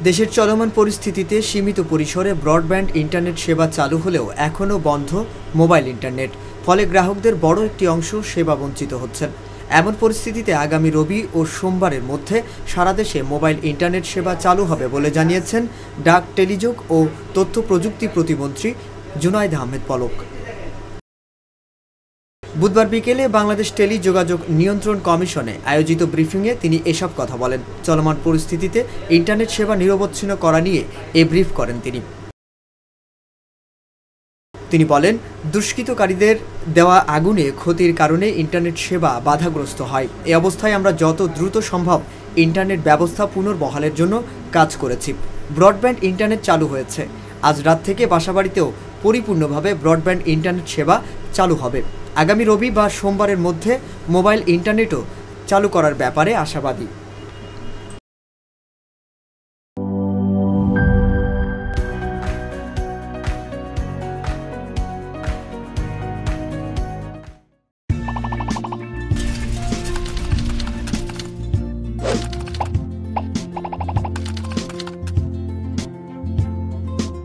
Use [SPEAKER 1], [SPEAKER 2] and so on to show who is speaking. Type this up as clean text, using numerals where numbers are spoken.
[SPEAKER 1] দেশের চলমান পরিস্থিতিতে সীমিত পরিসরে ব্রডব্যান্ড ইন্টারনেট সেবা চালু হলেও এখনও বন্ধ মোবাইল ইন্টারনেট। ফলে গ্রাহকদের বড় একটি অংশ সেবা বঞ্চিত হচ্ছেন। এমন পরিস্থিতিতে আগামী রবি ও সোমবারের মধ্যে সারা দেশে মোবাইল ইন্টারনেট সেবা চালু হবে বলে জানিয়েছেন ডাক, টেলিযোগ ও তথ্য প্রযুক্তি প্রতিমন্ত্রী জুনায়েদ আহমেদ পলক। বুধবার বিকেলে বাংলাদেশ টেলিযোগাযোগ নিয়ন্ত্রণ কমিশনে আয়োজিত ব্রিফিংয়ে তিনি এসব কথা বলেন। চলমান পরিস্থিতিতে ইন্টারনেট সেবা নিরবচ্ছিন্ন করা নিয়ে এ ব্রিফ করেন তিনি বলেন, দুষ্কৃতকারীদের দেওয়া আগুনে ক্ষতির কারণে ইন্টারনেট সেবা বাধাগ্রস্ত হয়। এ অবস্থায় আমরা যত দ্রুত সম্ভব ইন্টারনেট ব্যবস্থা পুনর্বহালের জন্য কাজ করেছি। ব্রডব্যান্ড ইন্টারনেট চালু হয়েছে। আজ রাত থেকে বাসাবাড়িতেও পরিপূর্ণভাবে ব্রডব্যান্ড ইন্টারনেট সেবা চালু হবে। আগামী রবি বা সোমবারের মধ্যে মোবাইল ইন্টারনেটও চালু করার ব্যাপারে আশাবাদী।